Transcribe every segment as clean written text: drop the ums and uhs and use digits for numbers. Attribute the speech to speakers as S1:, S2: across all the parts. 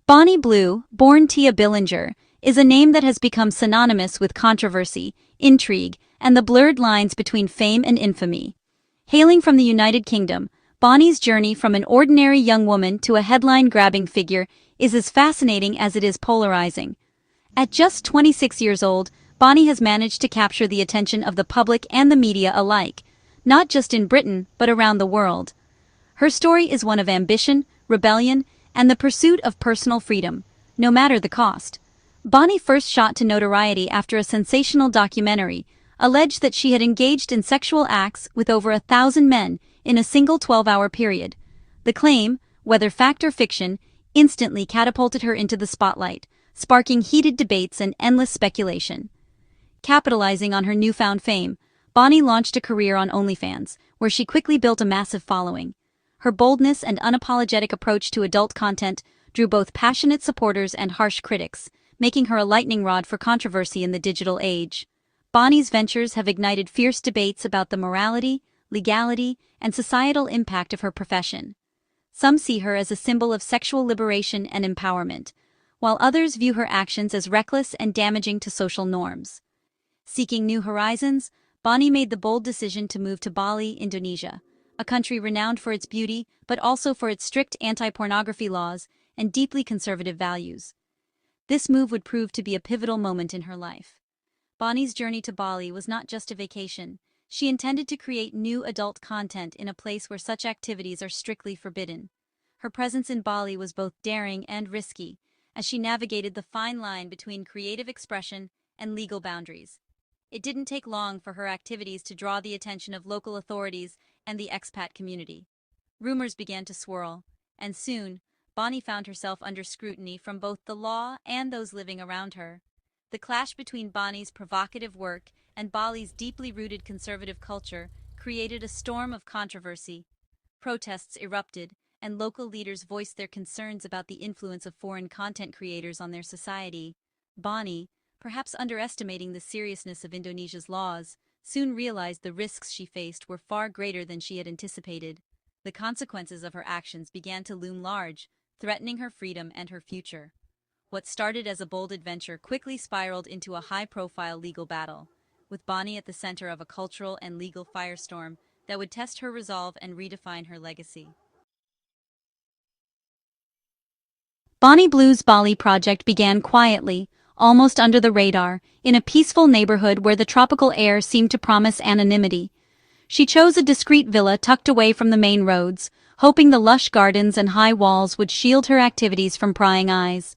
S1: Bonnie Blue, born Tia Billinger, is a name that has become synonymous with controversy, intrigue, and the blurred lines between fame and infamy. Hailing from the United Kingdom, Bonnie's journey from an ordinary young woman to a headline-grabbing figure is as fascinating as it is polarizing. At just 26 years old, Bonnie has managed to capture the attention of the public and the media alike, not just in Britain but around the world. Her story is one of ambition, rebellion, and the pursuit of personal freedom, no matter the cost. Bonnie first shot to notoriety after a sensational documentary alleged that she had engaged in sexual acts with over 1,000 men in a single 12-hour period. The claim, whether fact or fiction, instantly catapulted her into the spotlight, sparking heated debates and endless speculation. Capitalizing on her newfound fame, Bonnie launched a career on OnlyFans, where she quickly built a massive following. Her boldness and unapologetic approach to adult content drew both passionate supporters and harsh critics, making her a lightning rod for controversy in the digital age. Bonnie's ventures have ignited fierce debates about the morality, legality, and societal impact of her profession. Some see her as a symbol of sexual liberation and empowerment, while others view her actions as reckless and damaging to social norms. Seeking new horizons, Bonnie made the bold decision to move to Bali, Indonesia, a country renowned for its beauty but also for its strict anti-pornography laws and deeply conservative values. This move would prove to be a pivotal moment in her life. Bonnie's journey to Bali was not just a vacation. She intended to create new adult content in a place where such activities are strictly forbidden. Her presence in Bali was both daring and risky, as she navigated the fine line between creative expression and legal boundaries. It didn't take long for her activities to draw the attention of local authorities and the expat community. Rumors began to swirl, and soon, Bonnie found herself under scrutiny from both the law and those living around her. The clash between Bonnie's provocative work and Bali's deeply rooted conservative culture created a storm of controversy. Protests erupted, and local leaders voiced their concerns about the influence of foreign content creators on their society. Bonnie, perhaps underestimating the seriousness of Indonesia's laws, soon realized the risks she faced were far greater than she had anticipated. The consequences of her actions began to loom large, threatening her freedom and her future. What started as a bold adventure quickly spiraled into a high-profile legal battle, with Bonnie at the center of a cultural and legal firestorm that would test her resolve and redefine her legacy. Bonnie Blue's Bali project began quietly, almost under the radar, in a peaceful neighborhood where the tropical air seemed to promise anonymity. She chose a discreet villa tucked away from the main roads, hoping the lush gardens and high walls would shield her activities from prying eyes.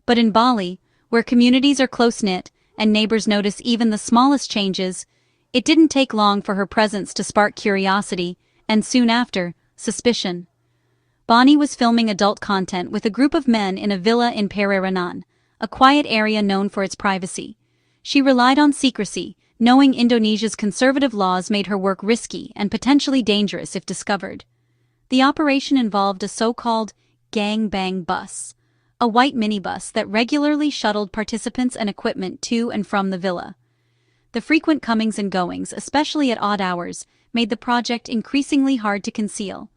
S1: But in Bali, where communities are close-knit and neighbors notice even the smallest changes, it didn't take long for her presence to spark curiosity, and soon after, suspicion. Bonnie was filming adult content with a group of men in a villa in Pererenan, a quiet area known for its privacy. She relied on secrecy, knowing Indonesia's conservative laws made her work risky and potentially dangerous if discovered. The operation involved a so-called gang-bang bus, a white minibus that regularly shuttled participants and equipment to and from the villa. The frequent comings and goings, especially at odd hours, made the project increasingly hard to conceal.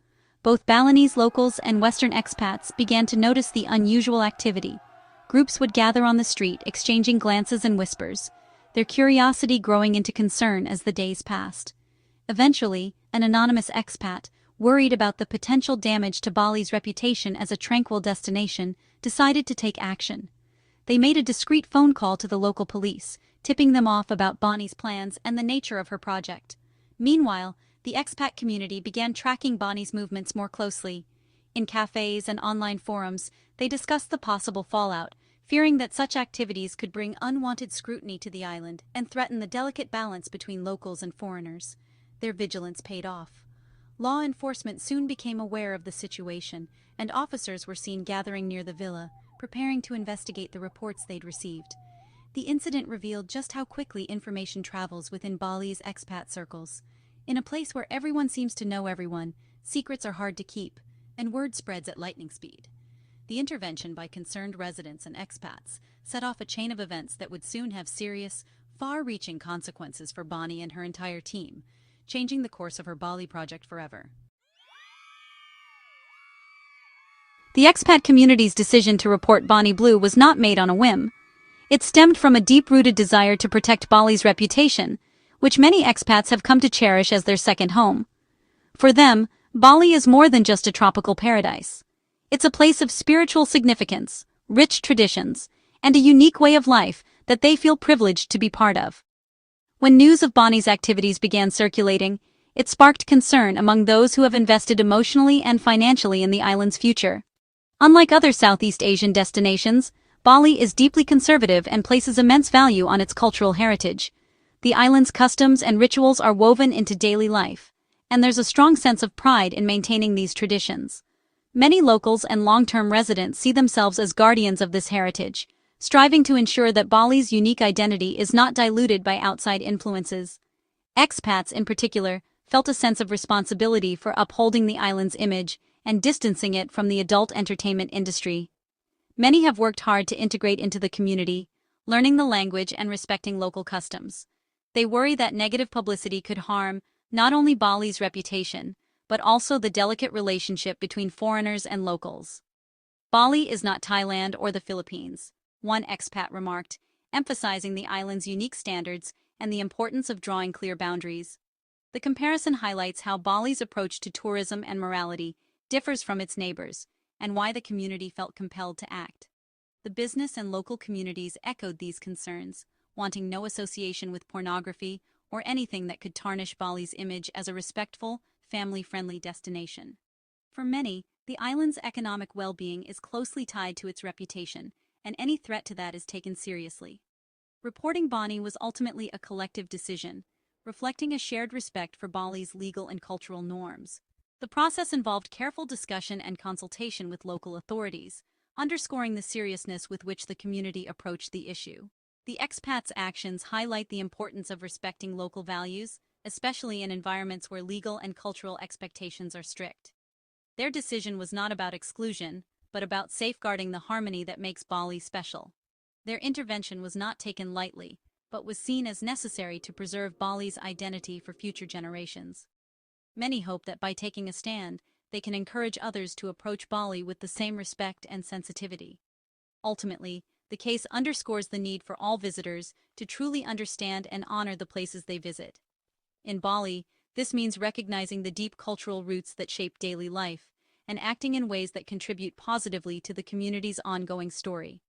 S1: Both Balinese locals and Western expats began to notice the unusual activity. Groups would gather on the street, exchanging glances and whispers, their curiosity growing into concern as the days passed. Eventually, an anonymous expat, worried about the potential damage to Bali's reputation as a tranquil destination, decided to take action. They made a discreet phone call to the local police, tipping them off about Bonnie's plans and the nature of her project. Meanwhile, the expat community began tracking Bonnie's movements more closely. In cafes and online forums, they discussed the possible fallout, fearing that such activities could bring unwanted scrutiny to the island and threaten the delicate balance between locals and foreigners. Their vigilance paid off. Law enforcement soon became aware of the situation, and officers were seen gathering near the villa, preparing to investigate the reports they'd received. The incident revealed just how quickly information travels within Bali's expat circles. In a place where everyone seems to know everyone, secrets are hard to keep, and word spreads at lightning speed. The intervention by concerned residents and expats set off a chain of events that would soon have serious, far-reaching consequences for Bonnie and her entire team, changing the course of her Bali project forever. The expat community's decision to report Bonnie Blue was not made on a whim. It stemmed from a deep-rooted desire to protect Bali's reputation, which many expats have come to cherish as their second home. For them, Bali is more than just a tropical paradise. It's a place of spiritual significance, rich traditions, and a unique way of life that they feel privileged to be part of. When news of Bonnie's activities began circulating, it sparked concern among those who have invested emotionally and financially in the island's future. Unlike other Southeast Asian destinations, Bali is deeply conservative and places immense value on its cultural heritage. The island's customs and rituals are woven into daily life, and there's a strong sense of pride in maintaining these traditions. Many locals and long-term residents see themselves as guardians of this heritage, striving to ensure that Bali's unique identity is not diluted by outside influences. Expats, in particular, felt a sense of responsibility for upholding the island's image and distancing it from the adult entertainment industry. Many have worked hard to integrate into the community, learning the language and respecting local customs. They worry that negative publicity could harm not only Bali's reputation, but also the delicate relationship between foreigners and locals. Bali is not Thailand or the Philippines, one expat remarked, emphasizing the island's unique standards and the importance of drawing clear boundaries. The comparison highlights how Bali's approach to tourism and morality differs from its neighbors, and why the community felt compelled to act. The business and local communities echoed these concerns, wanting no association with pornography or anything that could tarnish Bali's image as a respectful, family-friendly destination. For many, the island's economic well-being is closely tied to its reputation, and any threat to that is taken seriously. Reporting Bonnie was ultimately a collective decision, reflecting a shared respect for Bali's legal and cultural norms. The process involved careful discussion and consultation with local authorities, underscoring the seriousness with which the community approached the issue. The expats' actions highlight the importance of respecting local values, especially in environments where legal and cultural expectations are strict. Their decision was not about exclusion, but about safeguarding the harmony that makes Bali special. Their intervention was not taken lightly, but was seen as necessary to preserve Bali's identity for future generations. Many hope that by taking a stand, they can encourage others to approach Bali with the same respect and sensitivity. Ultimately, the case underscores the need for all visitors to truly understand and honor the places they visit. In Bali, this means recognizing the deep cultural roots that shape daily life, and acting in ways that contribute positively to the community's ongoing story.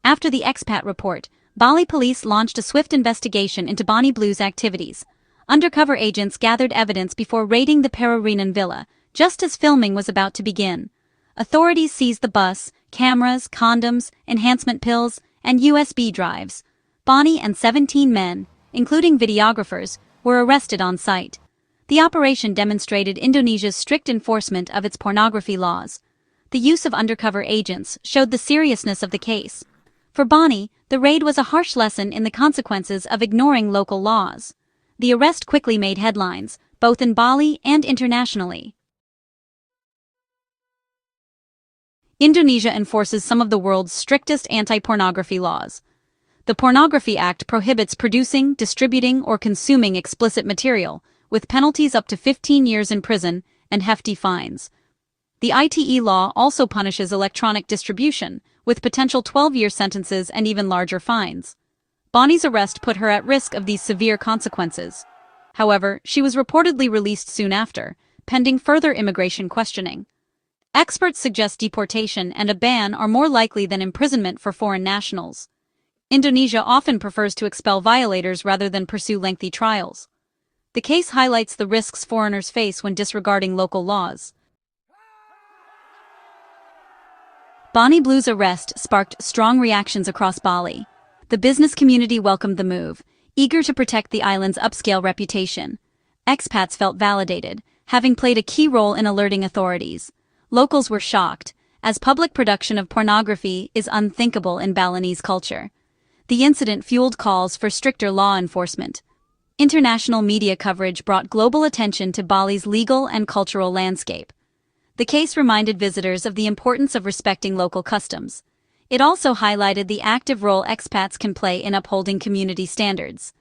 S1: After the expat report, Bali police launched a swift investigation into Bonnie Blue's activities. Undercover agents gathered evidence before raiding the Pererenan villa, just as filming was about to begin. Authorities seized the bus, cameras, condoms, enhancement pills, and USB drives. Bonnie and 17 men, including videographers, were arrested on site. The operation demonstrated Indonesia's strict enforcement of its pornography laws. The use of undercover agents showed the seriousness of the case. For Bonnie, the raid was a harsh lesson in the consequences of ignoring local laws. The arrest quickly made headlines, both in Bali and internationally. Indonesia enforces some of the world's strictest anti-pornography laws. The Pornography Act prohibits producing, distributing, or consuming explicit material, with penalties up to 15 years in prison and hefty fines. The ITE law also punishes electronic distribution, with potential 12-year sentences and even larger fines. Bonnie's arrest put her at risk of these severe consequences. However, she was reportedly released soon after, pending further immigration questioning. Experts suggest deportation and a ban are more likely than imprisonment for foreign nationals. Indonesia often prefers to expel violators rather than pursue lengthy trials. The case highlights the risks foreigners face when disregarding local laws. Bonnie Blue's arrest sparked strong reactions across Bali. The business community welcomed the move, eager to protect the island's upscale reputation. Expats felt validated, having played a key role in alerting authorities. Locals were shocked, as public production of pornography is unthinkable in Balinese culture. The incident fueled calls for stricter law enforcement. International media coverage brought global attention to Bali's legal and cultural landscape. The case reminded visitors of the importance of respecting local customs. It also highlighted the active role expats can play in upholding community standards.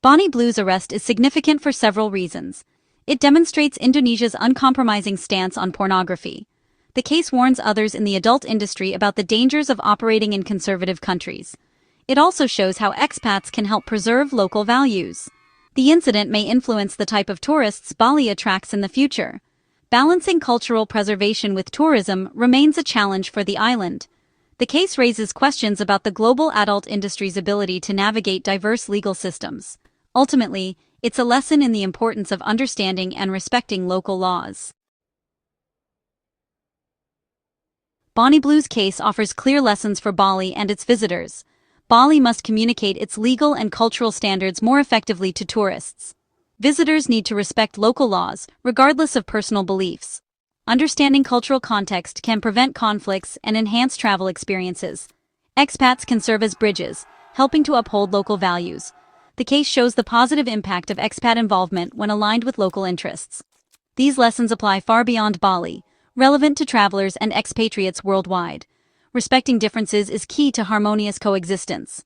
S1: Bonnie Blue's arrest is significant for several reasons. It demonstrates Indonesia's uncompromising stance on pornography. The case warns others in the adult industry about the dangers of operating in conservative countries. It also shows how expats can help preserve local values. The incident may influence the type of tourists Bali attracts in the future. Balancing cultural preservation with tourism remains a challenge for the island. The case raises questions about the global adult industry's ability to navigate diverse legal systems. Ultimately, it's a lesson in the importance of understanding and respecting local laws. Bonnie Blue's case offers clear lessons for Bali and its visitors. Bali must communicate its legal and cultural standards more effectively to tourists. Visitors need to respect local laws, regardless of personal beliefs. Understanding cultural context can prevent conflicts and enhance travel experiences. Expats can serve as bridges, helping to uphold local values. The case shows the positive impact of expat involvement when aligned with local interests. These lessons apply far beyond Bali, relevant to travelers and expatriates worldwide. Respecting differences is key to harmonious coexistence.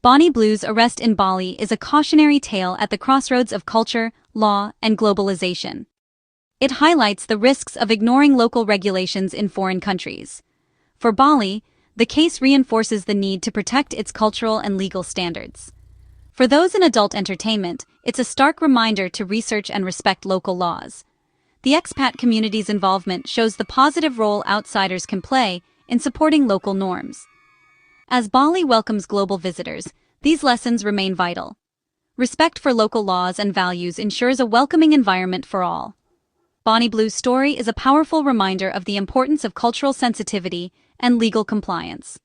S1: Bonnie Blue's arrest in Bali is a cautionary tale at the crossroads of culture, law, and globalization. It highlights the risks of ignoring local regulations in foreign countries. For Bali, the case reinforces the need to protect its cultural and legal standards. For those in adult entertainment, it's a stark reminder to research and respect local laws. The expat community's involvement shows the positive role outsiders can play in supporting local norms. As Bali welcomes global visitors, these lessons remain vital. Respect for local laws and values ensures a welcoming environment for all. Bonnie Blue's story is a powerful reminder of the importance of cultural sensitivity and legal compliance.